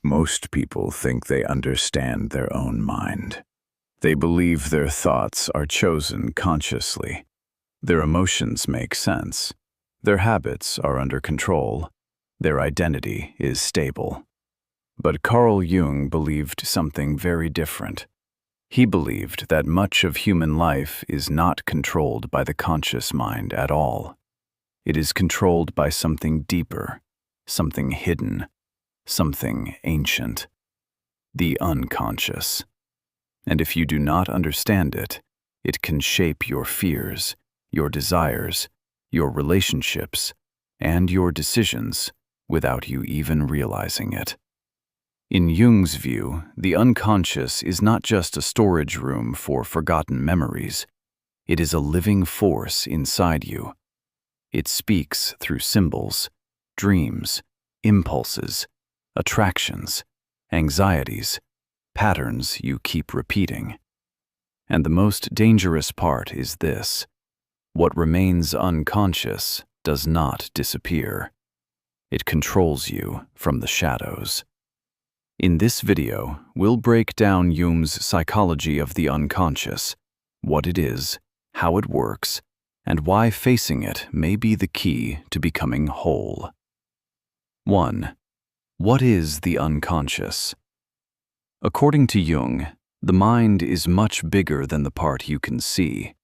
Most people think they understand their own mind. They believe their thoughts are chosen consciously. Their emotions make sense. Their habits are under control. Their identity is stable. But Carl Jung believed something very different. He believed that much of human life is not controlled by the conscious mind at all. It is controlled by something deeper, something hidden, something ancient, the unconscious. And if you do not understand it, it can shape your fears, your desires, your relationships, and your decisions without you even realizing it. In Jung's view, the unconscious is not just a storage room for forgotten memories. It is a living force inside you. It speaks through symbols, dreams, impulses, attractions, anxieties, patterns you keep repeating. And the most dangerous part is this: what remains unconscious does not disappear. It controls you from the shadows. In this video, we'll break down Jung's psychology of the unconscious, what it is, how it works, and why facing it may be the key to becoming whole. 1. What is the unconscious? According to Jung, the mind is much bigger than the part you can see.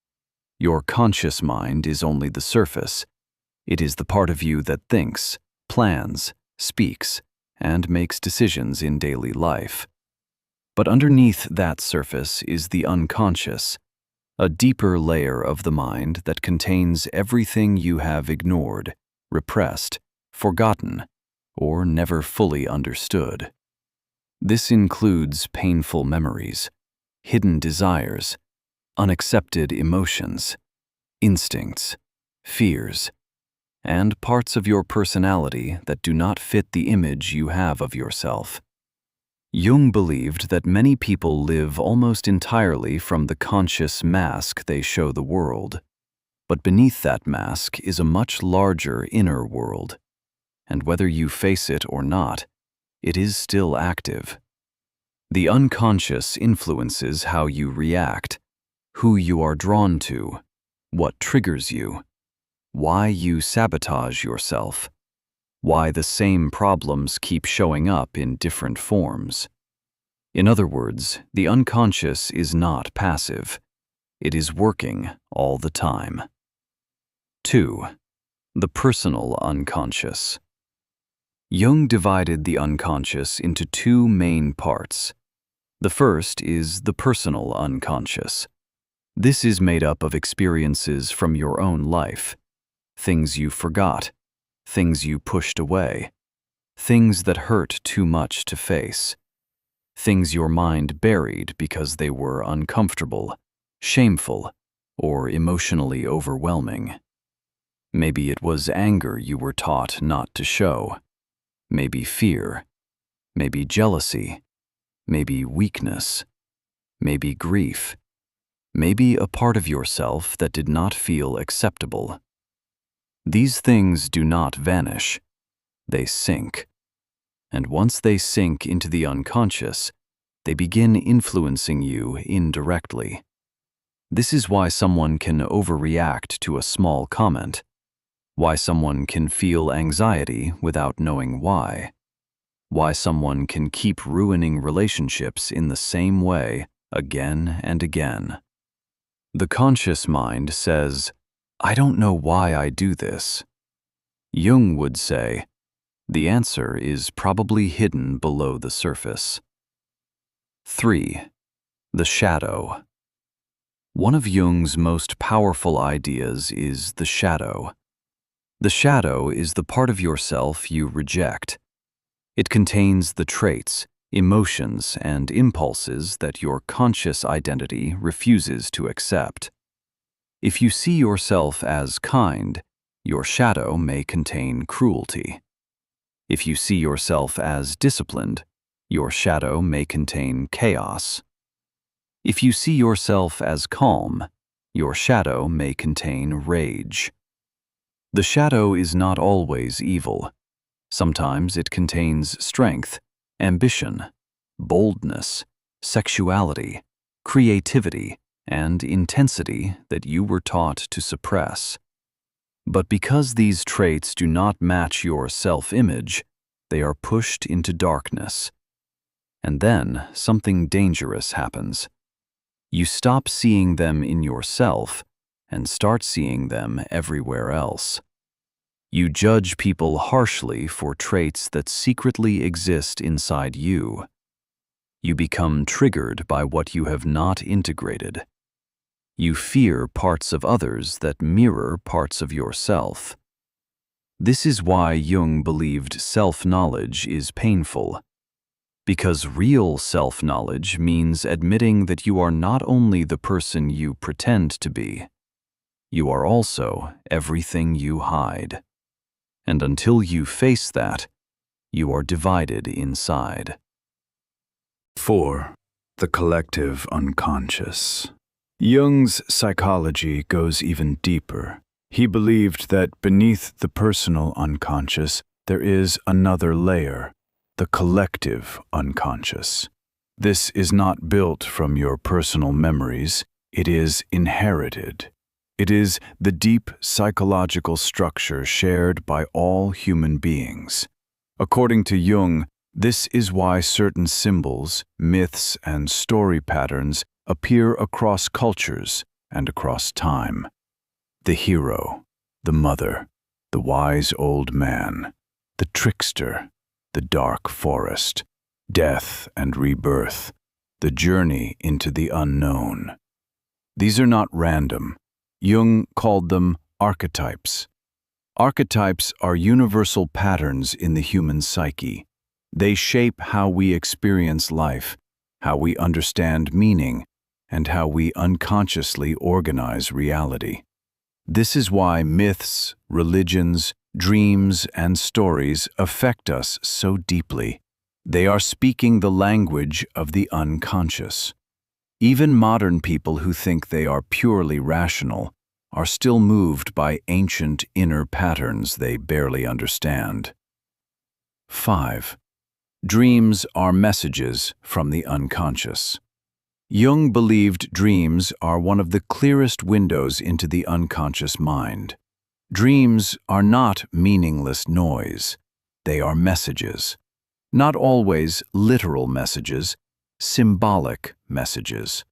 Your conscious mind is only the surface. It is the part of you that thinks, plans, speaks, and makes decisions in daily life. But underneath that surface is the unconscious, a deeper layer of the mind that contains everything you have ignored, repressed, forgotten, or never fully understood. This includes painful memories, hidden desires, unaccepted emotions, instincts, fears, and parts of your personality that do not fit the image you have of yourself. Jung believed that many people live almost entirely from the conscious mask they show the world. But beneath that mask is a much larger inner world. And whether you face it or not, it is still active. The unconscious influences how you react, who you are drawn to, what triggers you, why you sabotage yourself, why the same problems keep showing up in different forms. In other words, the unconscious is not passive. It is working all the time. 2. The personal unconscious. Jung divided the unconscious into two main parts. The first is the personal unconscious. This is made up of experiences from your own life, things you forgot, things you pushed away, things that hurt too much to face, things your mind buried because they were uncomfortable, shameful, or emotionally overwhelming. Maybe it was anger you were taught not to show. Maybe fear, maybe jealousy, maybe weakness, maybe grief, maybe a part of yourself that did not feel acceptable. These things do not vanish, they sink. And once they sink into the unconscious, they begin influencing you indirectly. This is why someone can overreact to a small comment, why someone can feel anxiety without knowing why someone can keep ruining relationships in the same way again and again. The conscious mind says, "I don't know why I do this." Jung would say, the answer is probably hidden below the surface. 3. The shadow. One of Jung's most powerful ideas is the shadow. The shadow is the part of yourself you reject. It contains the traits, emotions, and impulses that your conscious identity refuses to accept. If you see yourself as kind, your shadow may contain cruelty. If you see yourself as disciplined, your shadow may contain chaos. If you see yourself as calm, your shadow may contain rage. The shadow is not always evil. Sometimes it contains strength, ambition, boldness, sexuality, creativity, and intensity that you were taught to suppress. But because these traits do not match your self-image, they are pushed into darkness. And then something dangerous happens. You stop seeing them in yourself and start seeing them everywhere else. You judge people harshly for traits that secretly exist inside you. You become triggered by what you have not integrated. You fear parts of others that mirror parts of yourself. This is why Jung believed self-knowledge is painful. Because real self-knowledge means admitting that you are not only the person you pretend to be, you are also everything you hide. And until you face that, you are divided inside. 4. The collective unconscious. Jung's psychology goes even deeper. He believed that beneath the personal unconscious, there is another layer, the collective unconscious. This is not built from your personal memories, it is inherited. It is the deep psychological structure shared by all human beings. According to Jung, this is why certain symbols, myths, and story patterns appear across cultures and across time. The hero, the mother, the wise old man, the trickster, the dark forest, death and rebirth, the journey into the unknown. These are not random. Jung called them archetypes. Archetypes are universal patterns in the human psyche. They shape how we experience life, how we understand meaning, and how we unconsciously organize reality. This is why myths, religions, dreams, and stories affect us so deeply. They are speaking the language of the unconscious. Even modern people who think they are purely rational are still moved by ancient inner patterns they barely understand. 5. Dreams are messages from the unconscious. Jung believed dreams are one of the clearest windows into the unconscious mind. Dreams are not meaningless noise. They are messages. Not always literal messages, symbolic messages.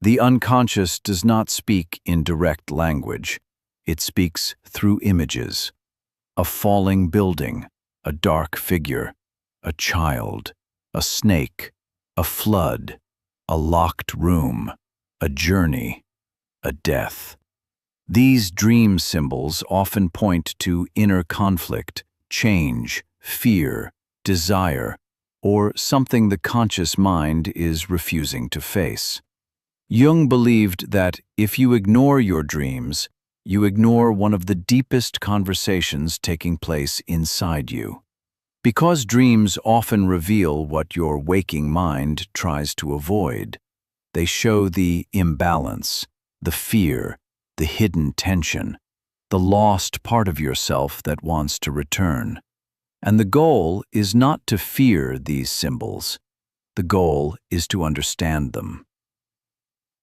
The unconscious does not speak in direct language. It speaks through images. A falling building, a dark figure, a child, a snake, a flood, a locked room, a journey, a death. These dream symbols often point to inner conflict, change, fear, desire, or something the conscious mind is refusing to face. Jung believed that if you ignore your dreams, you ignore one of the deepest conversations taking place inside you. Because dreams often reveal what your waking mind tries to avoid, they show the imbalance, the fear, the hidden tension, the lost part of yourself that wants to return. And the goal is not to fear these symbols. The goal is to understand them.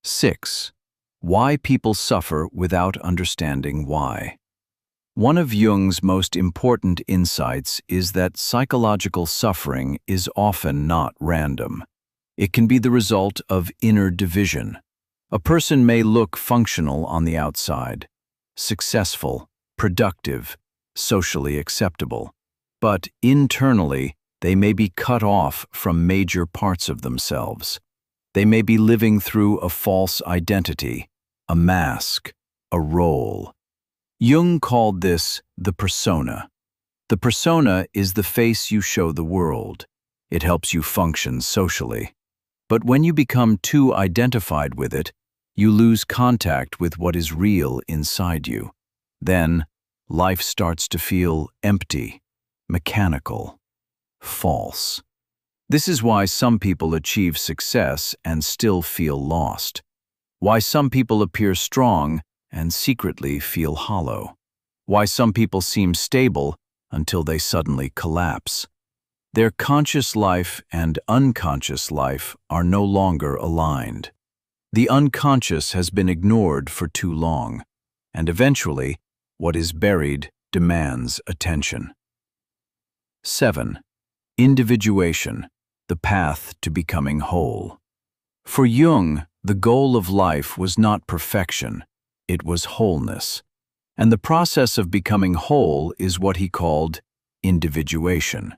6. Why people suffer without understanding why. One of Jung's most important insights is that psychological suffering is often not random. It can be the result of inner division. A person may look functional on the outside, successful, productive, socially acceptable, but internally they may be cut off from major parts of themselves. They may be living through a false identity, a mask, a role. Jung called this the persona. The persona is the face you show the world. It helps you function socially. But when you become too identified with it, you lose contact with what is real inside you. Then, life starts to feel empty, mechanical, false. This is why some people achieve success and still feel lost. Why some people appear strong and secretly feel hollow. Why some people seem stable until they suddenly collapse. Their conscious life and unconscious life are no longer aligned. The unconscious has been ignored for too long, and eventually, what is buried demands attention. 7. Individuation, the path to becoming whole. For Jung, the goal of life was not perfection, it was wholeness. And the process of becoming whole is what he called individuation.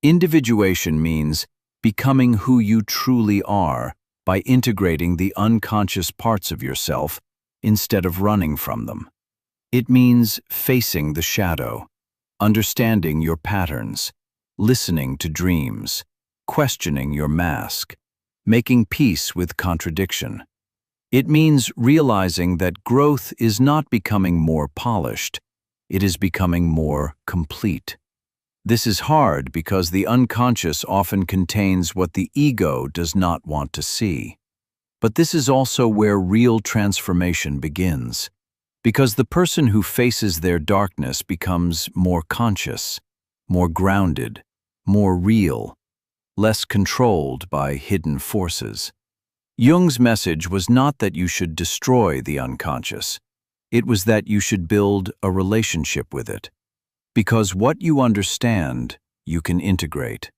Individuation means becoming who you truly are by integrating the unconscious parts of yourself instead of running from them. It means facing the shadow, understanding your patterns, listening to dreams, questioning your mask, making peace with contradiction. It means realizing that growth is not becoming more polished, it is becoming more complete. This is hard because the unconscious often contains what the ego does not want to see. But this is also where real transformation begins, because the person who faces their darkness becomes more conscious, more grounded, more real, less controlled by hidden forces. Jung's message was not that you should destroy the unconscious. It was that you should build a relationship with it. Because what you understand, you can integrate.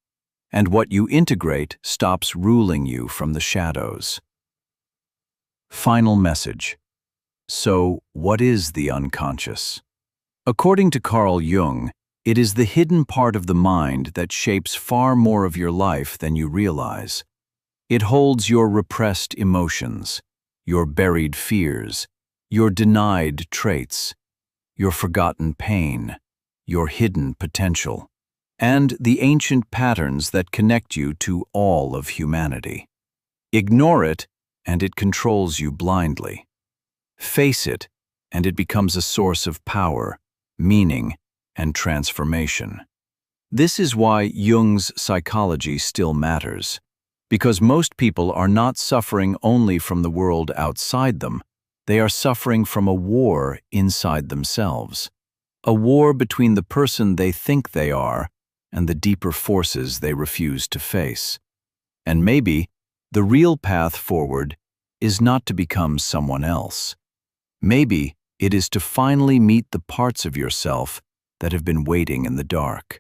And what you integrate stops ruling you from the shadows. Final message. So, what is the unconscious? According to Carl Jung, it is the hidden part of the mind that shapes far more of your life than you realize. It holds your repressed emotions, your buried fears, your denied traits, your forgotten pain, your hidden potential, and the ancient patterns that connect you to all of humanity. Ignore it, and it controls you blindly. Face it, and it becomes a source of power, meaning, and transformation. This is why Jung's psychology still matters. Because most people are not suffering only from the world outside them, they are suffering from a war inside themselves. A war between the person they think they are and the deeper forces they refuse to face. And maybe the real path forward is not to become someone else. Maybe it is to finally meet the parts of yourself that have been waiting in the dark.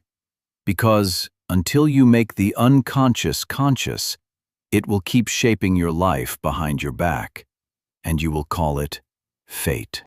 Because until you make the unconscious conscious, it will keep shaping your life behind your back, and you will call it fate.